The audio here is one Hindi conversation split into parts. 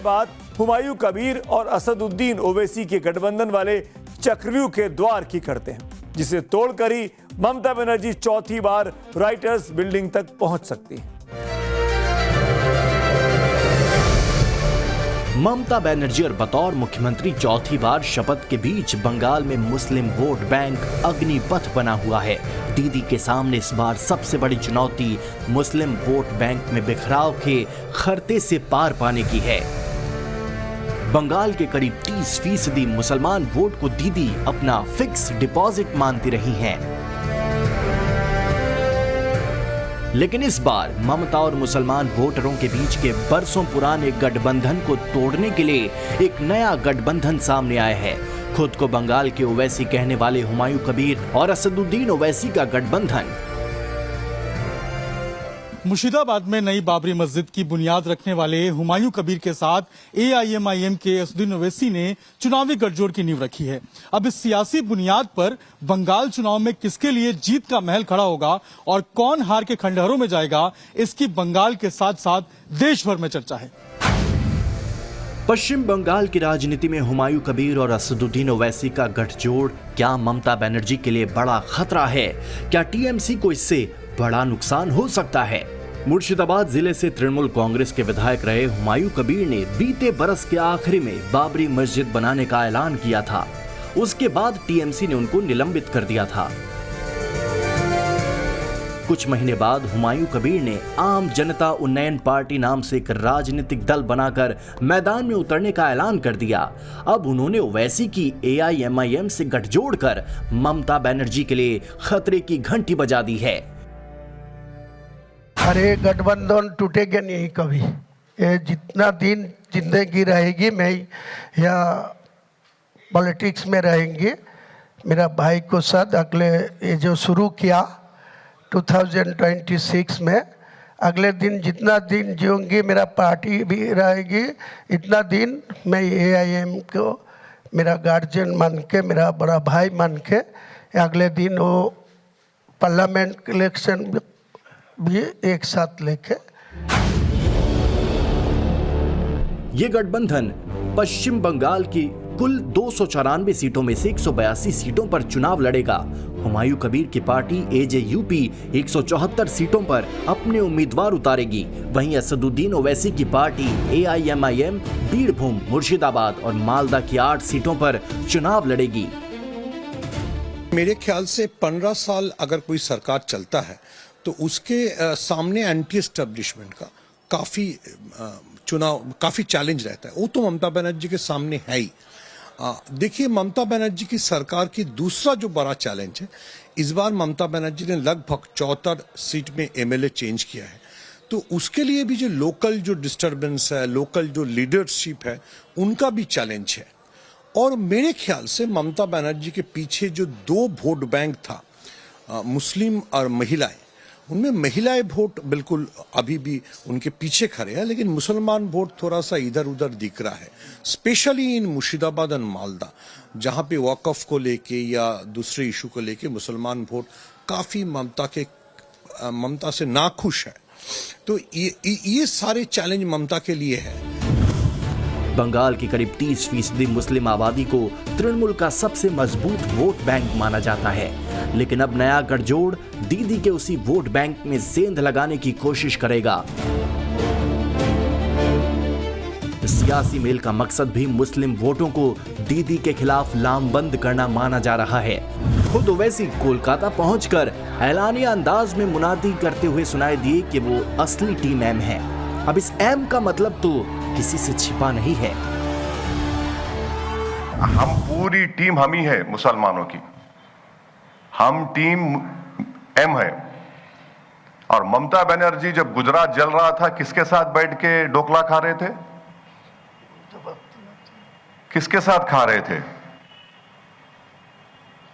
बाद हुमायूं कबीर और असदुद्दीन ओवैसी के गठबंधन वाले चक्रव्यूह के द्वार की करते हैं, जिसे तोड़कर ही ममता बनर्जी चौथी बार राइटर्स बिल्डिंग तक पहुंच सकती है। ममता बनर्जी और बतौर मुख्यमंत्री चौथी बार शपथ के बीच बंगाल में मुस्लिम वोट बैंक अग्निपथ बना हुआ है। दीदी के सामने इस बार सबसे बड़ी चुनौती मुस्लिम वोट बैंक में बिखराव के खर्ते से पार पाने की है। बंगाल के करीब 30% मुसलमान वोट को दीदी अपना फिक्स डिपॉजिट मानती रही हैं। लेकिन इस बार ममता और मुसलमान वोटरों के बीच के बरसों पुराने गठबंधन को तोड़ने के लिए एक नया गठबंधन सामने आया है। खुद को बंगाल के ओवैसी कहने वाले हुमायूं कबीर और असदुद्दीन ओवैसी का गठबंधन। मुर्शिदाबाद में नई बाबरी मस्जिद की बुनियाद रखने वाले हुमायूं कबीर के साथ AIMIM के असदुद्दीन ओवैसी ने चुनावी गठजोड़ की नींव रखी है। अब इस सियासी बुनियाद पर बंगाल चुनाव में किसके लिए जीत का महल खड़ा होगा और कौन हार के खंडहरों में जाएगा, इसकी बंगाल के साथ साथ देश भर में चर्चा है। पश्चिम बंगाल की राजनीति में हुमायूं कबीर और असदुद्दीन ओवैसी का गठजोड़ क्या ममता बनर्जी के लिए बड़ा खतरा है? क्या TMC को इससे बड़ा नुकसान हो सकता है? मुर्शिदाबाद जिले से तृणमूल कांग्रेस के विधायक रहे हुमायूं कबीर ने बीते बरस के आखिरी में बाबरी मस्जिद बनाने का ऐलान किया था। उसके बाद TMC ने उनको निलंबित कर दिया था। कुछ महीने बाद हुमायूं कबीर ने आम जनता उन्नयन पार्टी नाम से एक राजनीतिक दल बनाकर मैदान में उतरने का ऐलान कर दिया। अब उन्होंने ओवैसी की AIMIM से गठजोड़ कर ममता बनर्जी के लिए खतरे की घंटी बजा दी है। अरे गठबंधन टूटेगा नहीं कभी। ये जितना दिन जिंदगी रहेगी मैं या पॉलिटिक्स में रहेंगे। मेरा भाई को साथ अगले ये जो शुरू किया 2026 में, अगले दिन जितना दिन जीऊंगी मेरा पार्टी भी रहेगी, इतना दिन मैं AIM को मेरा गार्जियन मान के, मेरा बड़ा भाई मान के, अगले दिन वो पार्लियामेंट इलेक्शन भी एक साथ लेके। ये गठबंधन पश्चिम बंगाल की कुल 294 सीटों में से 182 सीटों पर चुनाव लड़ेगा। हुमायूं कबीर की पार्टी AJUP 174 सीटों पर अपने उम्मीदवार उतारेगी। वहीं असदुद्दीन ओवैसी की पार्टी AIMIM बीरभूम, मुर्शिदाबाद और मालदा की 8 सीटों पर चुनाव लड़ेगी। मेरे ख्याल से 15 साल अगर कोई सरकार चलता है तो उसके सामने एंटी एस्टेब्लिशमेंट का काफ़ी चैलेंज रहता है। वो तो ममता बनर्जी के सामने है ही। देखिए, ममता बनर्जी की सरकार की दूसरा जो बड़ा चैलेंज है, इस बार ममता बनर्जी ने लगभग 74 सीट में MLA चेंज किया है। तो उसके लिए भी जो लोकल जो डिस्टर्बेंस है, लोकल जो लीडरशिप है, उनका भी चैलेंज है। और मेरे ख्याल से ममता बनर्जी के पीछे जो 2 वोट बैंक था, मुस्लिम और महिलाएं, उनमें महिलाएं वोट बिल्कुल अभी भी उनके पीछे खड़े हैं, लेकिन मुसलमान वोट थोड़ा सा इधर उधर दिख रहा है। स्पेशली इन मुर्शिदाबाद और मालदा, जहां पे वक़्फ़ को लेके या दूसरे इशू को लेके मुसलमान वोट काफ़ी ममता से नाखुश है। तो ये सारे चैलेंज ममता के लिए है। बंगाल की करीब 30% मुस्लिम आबादी को तृणमूल का सबसे मजबूत वोट बैंक माना जाता है। लेकिन अब नया गठजोड़ दीदी के उसी वोट बैंक में सेंध लगाने की कोशिश करेगा। सियासी मेल का मकसद भी मुस्लिम वोटों को दीदी के खिलाफ लामबंद करना माना जा रहा है। खुद ओवैसी कोलकाता पहुंचकर ऐलानिया अंदाज में मुनादी करते हुए सुनाई दिए कि वो असली टीम M है। अब इस M का मतलब तो किसी से छिपा नहीं है। हम पूरी टीम हम ही है मुसलमानों की, हम टीम M है। और ममता बनर्जी जब गुजरात जल रहा था, किसके साथ बैठ के ढोकला खा रहे थे? किसके साथ खा रहे थे?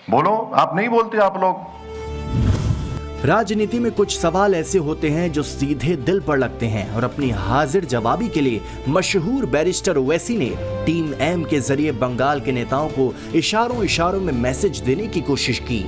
बोलो, आप नहीं बोलते आप लोग। राजनीति में कुछ सवाल ऐसे होते हैं जो सीधे दिल पर लगते हैं और अपनी हाजिर जवाबी के लिए मशहूर बैरिस्टर ओवैसी ने टीम M के जरिए बंगाल के नेताओं को इशारों में मैसेज देने की कोशिश की।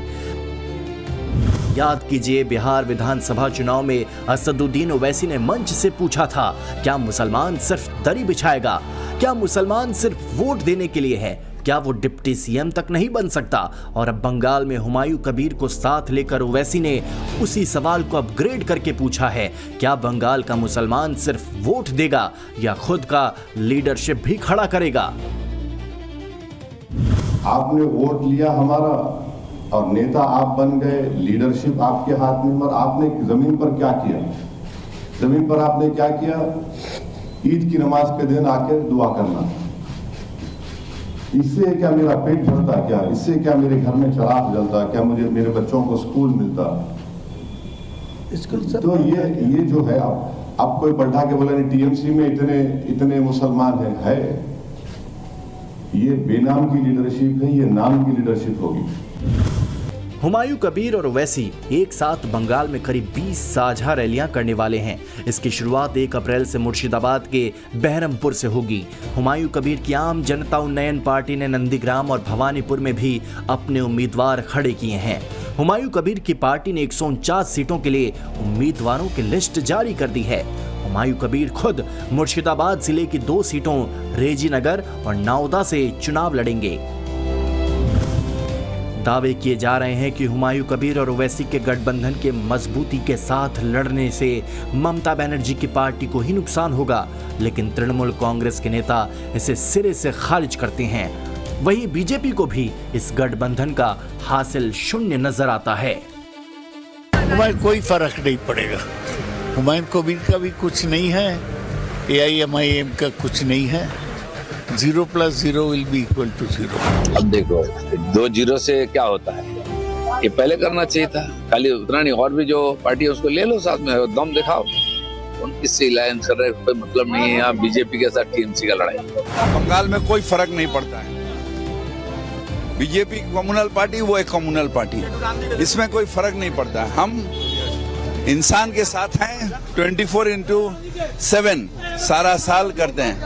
याद कीजिए, बिहार विधानसभा चुनाव में असदुद्दीन ओवैसी ने मंच से पूछा था, क्या मुसलमान सिर्फ दरी बिछाएगा? क्या मुसलमान सिर्फ वोट देने के लिए है? क्या वो डिप्टी सीएम तक नहीं बन सकता? और अब बंगाल में हुमायूं कबीर को साथ लेकर ओवैसी ने उसी सवाल को अपग्रेड करके पूछा है, क्या बंगाल का मुसलमान सिर्फ वोट देगा या खुद का लीडरशिप भी खड़ा करेगा? आपने वोट लिया हमारा और नेता आप बन गए, लीडरशिप आपके हाथ में, और आपने जमीन पर क्या किया? जमीन पर आपने क्या किया? ईद की नमाज के दिन आके दुआ करना। इससे क्या मेरा पेट भरता? क्या इससे क्या मेरे घर में चिराग जलता? क्या मुझे मेरे बच्चों को स्कूल मिलता? तो ये जो है, आप कोई बैठा के बोला नहीं टीएमसी में इतने मुसलमान है। ये बेनाम की लीडरशिप है, ये नाम की लीडरशिप होगी। हुमायूं कबीर और ओवैसी एक साथ बंगाल में करीब 20 साझा रैलियां करने वाले हैं। इसकी शुरुआत 1 अप्रैल से मुर्शिदाबाद के बहरमपुर से होगी। हुमायूं कबीर की आम जनता उन्नयन पार्टी ने नंदीग्राम और भवानीपुर में भी अपने उम्मीदवार खड़े किए हैं। हुमायूं कबीर की पार्टी ने 149 सीटों के लिए उम्मीदवारों की लिस्ट जारी कर दी है। हुमायूं कबीर खुद मुर्शिदाबाद जिले की 2 सीटों रेजीनगर और नाउदा से चुनाव लड़ेंगे। दावे किए जा रहे हैं कि हुमायूं कबीर और ओवैसी के गठबंधन के मजबूती के साथ लड़ने से ममता बनर्जी की पार्टी को ही नुकसान होगा, लेकिन तृणमूल कांग्रेस के नेता इसे सिरे से खारिज करते हैं। वहीं बीजेपी को भी इस गठबंधन का हासिल शून्य नजर आता है। हुमायूं कोई फर्क नहीं पड़ेगा। हुमायूं कबीर का भी कुछ नहीं है, AIMIM का कुछ नहीं है। 0 + 0 will be equal to 0। अब देखो 2 0 से क्या होता है, ये पहले करना चाहिए था। खाली उतना नहीं, और भी जो पार्टी है उसको ले लो साथ में, दम दिखाओ। किससे अलायंस कर रहे, कोई मतलब नहीं है यहाँ बीजेपी के साथ टीएमसी का लड़ाई। बंगाल में कोई फर्क नहीं पड़ता है। बीजेपी कम्युनल पार्टी, वो एक कम्युनल पार्टी, इसमें कोई फर्क नहीं पड़ता है। हम इंसान के साथ हैं, 24/7 सारा साल करते हैं।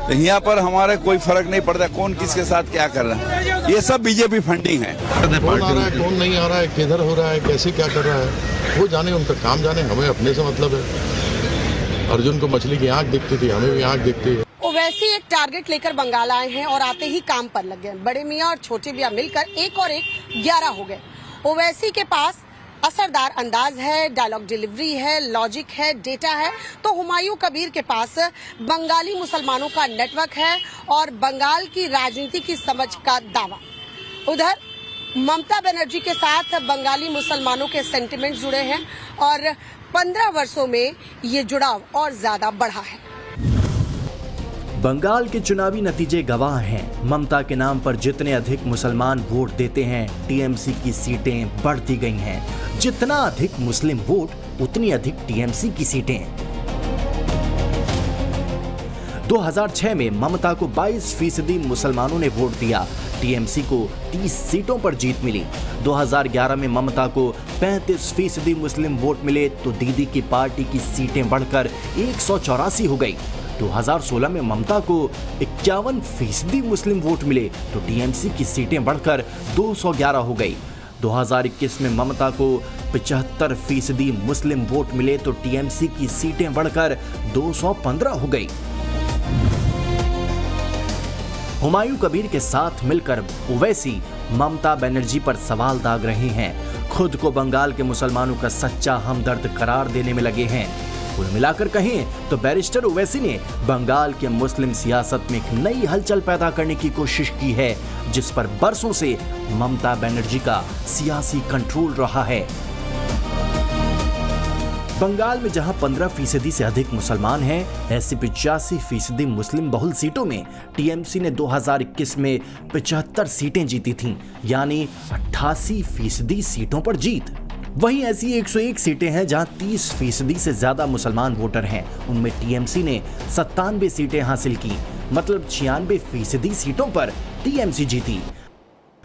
तो यहाँ पर हमारे कोई फर्क नहीं पड़ता कौन किसके साथ क्या कर रहा है। ये सब बीजेपी फंडिंग है। कौन आ रहा है, कौन नहीं आ रहा है, किधर हो रहा है, कैसे क्या कर रहा है, वो जाने, उनका काम जाने, हमें अपने से मतलब है। अर्जुन को मछली की आंख दिखती थी, हमें भी आंख दिखती है। ओवैसी एक टारगेट लेकर बंगाल आए हैं और आते ही काम पर लग गए। बड़े मियाँ और छोटे मियाँ मिलकर 1 और 1 11 हो गए। ओवैसी के पास असरदार अंदाज है, डायलॉग डिलीवरी है, लॉजिक है, डेटा है। तो हुमायूं कबीर के पास बंगाली मुसलमानों का नेटवर्क है और बंगाल की राजनीति की समझ का दावा। उधर ममता बनर्जी के साथ बंगाली मुसलमानों के सेंटिमेंट जुड़े हैं और 15 वर्षों में ये जुड़ाव और ज्यादा बढ़ा है। बंगाल के चुनावी नतीजे गवाह हैं। ममता के नाम पर जितने अधिक मुसलमान वोट देते हैं, टीएमसी की सीटें बढ़ती गई हैं। जितना अधिक मुस्लिम वोट, उतनी अधिक टीएमसी की सीटें। 2006 में ममता को 22% मुसलमानों ने वोट दिया। टीएमसी को 30 सीटों पर जीत मिली। 2011 में ममता को 35% मुस्लिम वोट मिले तो दीदी की पार्टी की सीटें बढ़कर 184 हो गई। 2016 में ममता को 51% मुस्लिम वोट मिले तो टीएमसी की सीटें बढ़कर 211 हो गई। 2021 में ममता को 75% मुस्लिम वोट मिले तो टीएमसी की सीटें बढ़कर 215 हो गई। हुमायूं कबीर के साथ मिलकर ओवैसी ममता बनर्जी पर सवाल दाग रहे हैं। खुद को बंगाल के मुसलमानों का सच्चा हमदर्द करार देने में लगे हैं। कुल मिलाकर कहें तो बैरिस्टर ओवैसी ने बंगाल के मुस्लिम सियासत में एक नई हलचल पैदा करने की कोशिश की है, जिस पर बरसों से ममता बनर्जी का सियासी कंट्रोल रहा है। बंगाल में जहां 15% से अधिक मुसलमान हैं, ऐसी 85% मुस्लिम बहुल सीटों में टीएमसी ने 2021 में 75 सीटें जीती थीं, यानी 88% सीटों पर जीत। वहीं ऐसी 101 सीटें हैं जहां 30% से ज्यादा मुसलमान वोटर हैं। उनमें टीएमसी ने 97 सीटें हासिल की, मतलब 96% सीटों पर टीएमसी जीती।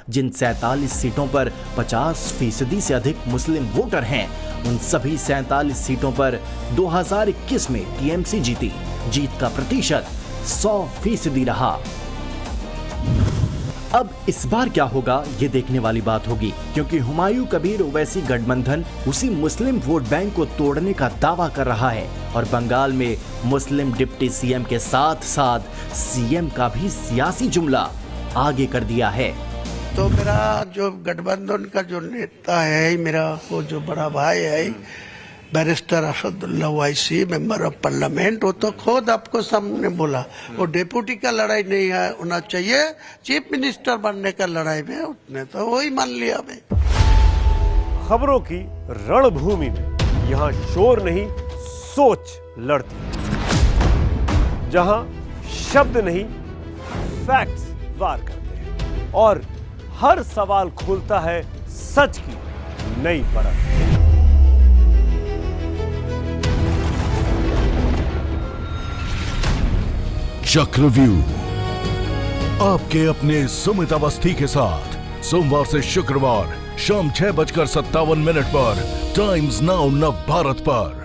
जिन 47 सीटों पर 50% से अधिक मुस्लिम वोटर हैं, उन सभी 47 सीटों पर 2021 में टीएमसी जीती। जीत का प्रतिशत 100% रहा। अब इस बार क्या होगा ये देखने वाली बात होगी, क्योंकि हुमायूं कबीर ओवैसी गठबंधन उसी मुस्लिम वोट बैंक को तोड़ने का दावा कर रहा है और बंगाल में मुस्लिम डिप्टी सीएम के साथ साथ सीएम का भी सियासी जुमला आगे कर दिया है। तो मेरा जो गठबंधन का जो नेता है, मेरा वो जो बड़ा भाई है barrister Asadullah Owaisi, member of parliament, वो तो खुद आपको सामने बोला वो डेप्यूटी का लड़ाई नहीं है होना चाहिए, चीफ मिनिस्टर बनने का लड़ाई में उसने तो वही मान लिया। मैं खबरों की रणभूमि में यहाँ शोर नहीं सोच लड़ती है, जहां शब्द नहीं फैक्ट्स वार करते हैं और हर सवाल खोलता है सच की नई परत। चक्रव्यूह आपके अपने सुमित अवस्थी के साथ सोमवार से शुक्रवार शाम 6:57 पर टाइम्स नाउ नव भारत पर।